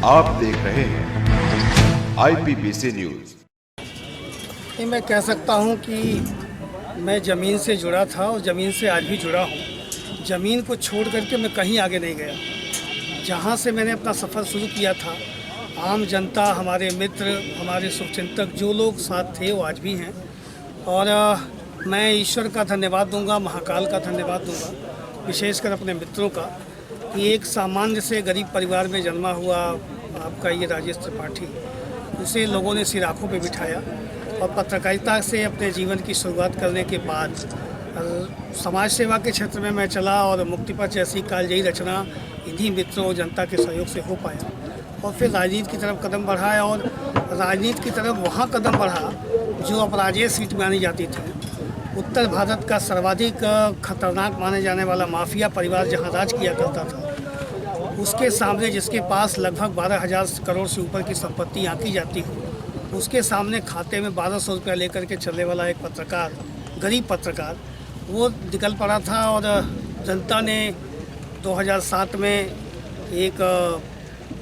आप देख रहे हैं IPBC न्यूज। मैं कह सकता हूं कि मैं ज़मीन से जुड़ा था और ज़मीन से आज भी जुड़ा हूं। ज़मीन को छोड़ करके मैं कहीं आगे नहीं गया। जहां से मैंने अपना सफ़र शुरू किया था, आम जनता, हमारे मित्र, हमारे शुभचिंतक जो लोग साथ थे वो आज भी हैं। और मैं ईश्वर का धन्यवाद दूंगा, महाकाल का धन्यवाद दूंगा, विशेषकर अपने मित्रों का, कि एक सामान्य से गरीब परिवार में जन्मा हुआ आपका ये राजेश त्रिपाठी, उसे लोगों ने सिर आँखों पे बिठाया और पत्रकारिता से अपने जीवन की शुरुआत करने के बाद समाज सेवा के क्षेत्र में मैं चला और मुक्तिपथ जैसी कालजयी रचना इन्हीं मित्रों और जनता के सहयोग से हो पाया। और फिर राजनीति की तरफ कदम बढ़ाया और राजनीति की तरफ वहाँ कदम बढ़ा जो अपराजेय सीट मानी जाती थी। उत्तर भारत का सर्वाधिक खतरनाक माने जाने वाला माफिया परिवार जहाँ राज किया करता था, उसके सामने, जिसके पास लगभग 12,000 करोड़ से ऊपर की संपत्ति आंकी जाती हो, उसके सामने खाते में 1,200 रुपया लेकर के चलने वाला एक पत्रकार, गरीब पत्रकार, वो निकल पड़ा था। और जनता ने 2007 में एक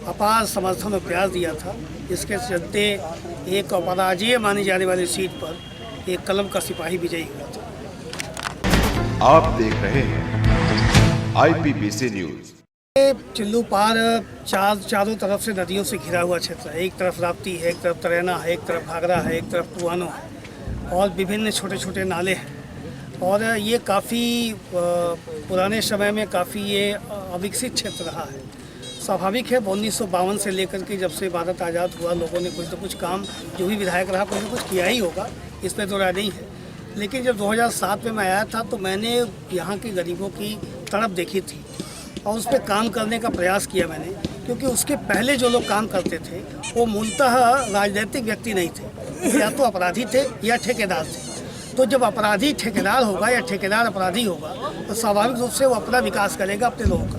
अपार समर्थन और प्यार दिया था। इसके चलते एक अपराजेय मानी जाने वाली सीट पर एक कलम का सिपाही विजयी हुआ था। आप देख रहे हैं IPBC न्यूज। चिल्लू पार चारों तरफ से नदियों से घिरा हुआ क्षेत्र है। एक तरफ राप्ती है, एक तरफ तरेना है, एक तरफ घाघरा है, एक तरफ टुआनो है और विभिन्न छोटे छोटे नाले हैं। और ये काफ़ी पुराने समय में काफ़ी ये अविकसित क्षेत्र रहा है। स्वाभाविक है, 1952 से लेकर के जब से भारत आज़ाद हुआ, लोगों ने कुछ न कुछ काम, जो भी विधायक रहा, कुछ न कुछ किया ही होगा, इस पर तो राय नहीं है। लेकिन जब 2007 में मैं आया था तो मैंने यहाँ के गरीबों की तड़प देखी थी और उस पर काम करने का प्रयास किया मैंने, क्योंकि उसके पहले जो लोग काम करते थे वो मूलतः राजनीतिक व्यक्ति नहीं थे, या तो अपराधी थे या ठेकेदार थे। तो जब अपराधी ठेकेदार होगा या ठेकेदार अपराधी होगा तो स्वाभाविक रूप से वो अपना विकास करेगा, अपने लोगों का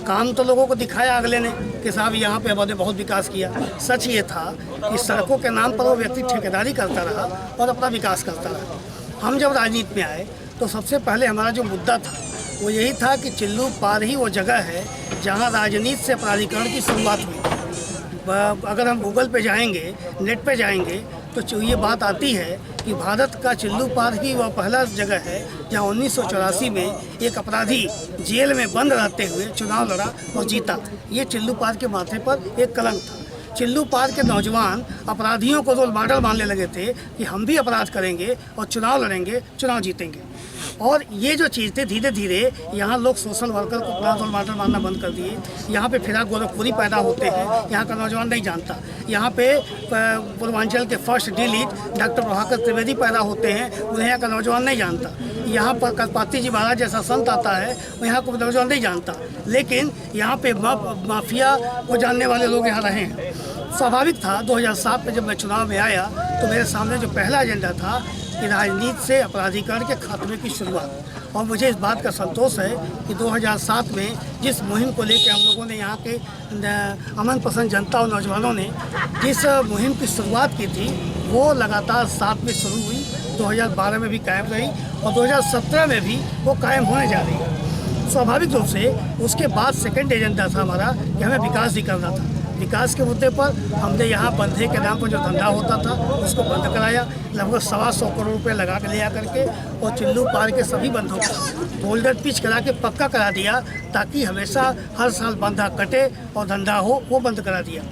काम। तो लोगों को दिखाया अगले ने कि साहब यहाँ पे हमने बहुत विकास किया। सच ये था कि सड़कों के नाम पर वो व्यक्ति ठेकेदारी करता रहा और अपना विकास करता रहा। हम जब राजनीति में आए तो सबसे पहले हमारा जो मुद्दा था वो यही था कि चिल्लू पार ही वो जगह है जहाँ राजनीति से अपराधीकरण की शुरुआत हुई। अगर हम गूगल पे जाएंगे, नेट पे जाएंगे, तो ये बात आती है कि भारत का चिल्लू पार ही वह पहला जगह है जहाँ 1984 में एक अपराधी जेल में बंद रहते हुए चुनाव लड़ा और जीता। ये चिल्लू पार के माथे पर एक कलंक था। चिल्लू पार के नौजवान अपराधियों को रोल मॉडल मानने लगे थे कि हम भी अपराध करेंगे और चुनाव लड़ेंगे, चुनाव जीतेंगे। और ये जो चीज़ थी, धीरे धीरे यहाँ लोग सोशल वर्कर को अपना रोल मॉडल मानना बंद कर दिए। यहाँ पे फिराक गोरखपुरी पैदा होते हैं, यहाँ का नौजवान नहीं जानता। यहाँ पे पूर्वांचल के first delete doctor Prabhakar Trivedi पैदा होते हैं, उन्हें यहाँ का नौजवान नहीं जानता। यहाँ पर कलपाती जी महाराज जैसा संत आता है, वो यहाँ को नौजवान नहीं जानता। लेकिन यहाँ पे माफिया को जानने वाले लोग यहाँ रहे हैं। स्वाभाविक था, 2007 में जब मैं चुनाव में आया तो मेरे सामने जो पहला एजेंडा था कि राजनीति से अपराधीकरण के खात्मे की शुरुआत। और मुझे इस बात का संतोष है कि 2007 में जिस मुहिम को लेकर हम लोगों ने, यहाँ के अमन पसंद जनता और नौजवानों ने जिस मुहिम की शुरुआत की थी, वो लगातार 7 में शुरू हुई, 2012 में भी कायम रही और 2017 में भी वो कायम होने जा रही है। स्वाभाविक रूप से उसके बाद सेकेंड एजेंडा था हमारा कि हमें विकास भी करना था। विकास के मुद्दे पर हमने यहाँ बंधे के नाम पर जो धंधा होता था उसको बंद कराया, लगभग 125 करोड़ रुपये लगा के ले आ करके, और चिल्लू पार के सभी बंधों को बोल्डर पिच करा के पक्का करा दिया ताकि हमेशा हर साल बंधा कटे और धंधा हो, वो बंद करा दिया।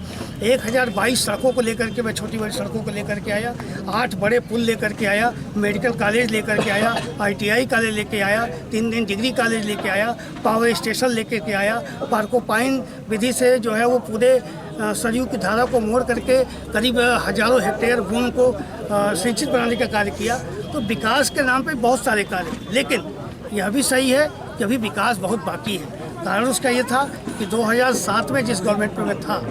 1022 सड़कों को लेकर के मैं, छोटी बड़ी सड़कों को लेकर के आया, 8 बड़े पुल लेकर के आया, मेडिकल कॉलेज लेकर के आया, ITI कॉलेज लेके आया, 3 डिग्री कॉलेज लेके आया, पावर स्टेशन लेकर के आया, पार्कोपाइन विधि से जो है वो पूरे सरयू की धारा को मोड़ करके करीब हजारों हेक्टेयर भूमि को सिंचित बनाने का कार्य किया। तो विकास के नाम पे बहुत सारे कार्य, लेकिन यह भी सही है कि अभी विकास बहुत बाकी है। कारण उसका ये था कि 2007 में जिस गवर्नमेंट में मैं था,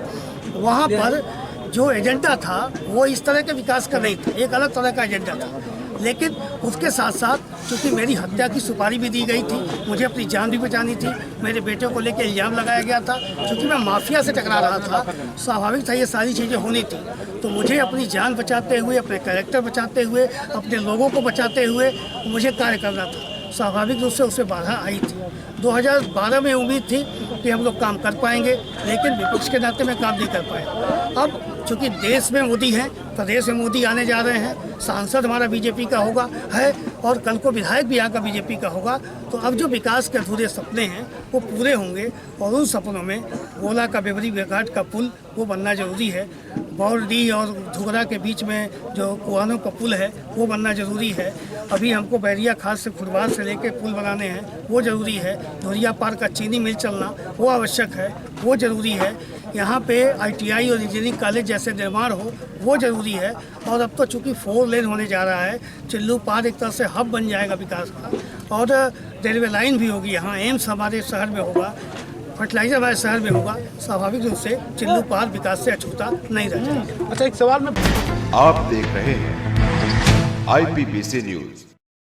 वहाँ पर जो एजेंडा था वो इस तरह के विकास का नहीं था, एक अलग तरह का एजेंडा था। लेकिन उसके साथ साथ क्योंकि मेरी हत्या की सुपारी भी दी गई थी, मुझे अपनी जान भी बचानी थी, मेरे बेटे को लेकर इल्ज़ाम लगाया गया था, क्योंकि मैं माफिया से टकरा रहा था, स्वाभाविक था ये सारी चीज़ें होनी थी। तो मुझे अपनी जान बचाते हुए, अपने कैरेक्टर बचाते हुए, अपने लोगों को बचाते हुए मुझे कार्य करना था। स्वाभाविक रूप से उससे बाधा आई थी। 2012 में उम्मीद थी कि हम लोग काम कर पाएंगे, लेकिन विपक्ष के नाते में काम नहीं कर पाए। अब चूंकि देश में मोदी हैं, प्रदेश में मोदी आने जा रहे हैं, सांसद हमारा बीजेपी का होगा है और कल को विधायक भी यहाँ का बीजेपी का होगा, तो अब जो विकास के अधूरे सपने हैं वो पूरे होंगे और उन सपनों में गोला का बेवरी घाट का पुल वो बनना जरूरी है। बौरडी और धुगरा के बीच में जो कुआनों का पुल है वो बनना ज़रूरी है। अभी हमको बैरिया खास से फुटबाल से लेके पुल बनाने हैं, वो ज़रूरी है। धुरिया पार का चीनी मिल चलना वो आवश्यक है, वो ज़रूरी है। यहाँ पे ITI और इंजीनियरिंग कॉलेज जैसे निर्माण हो वो ज़रूरी है। और अब तो चूँकि 4 लेन होने जा रहा है, चिल्लू पार एक तरह से हब बन जाएगा विकास का, और रेलवे लाइन भी होगी यहाँ, एम्स हमारे शहर में होगा, फर्टिलाइजर हमारे शहर में होगा। स्वाभाविक रूप से चिल्लू पार विकास से अछूता नहीं रह जाएगा। अच्छा, एक सवाल में आप देख रहे हैं IPBC न्यूज।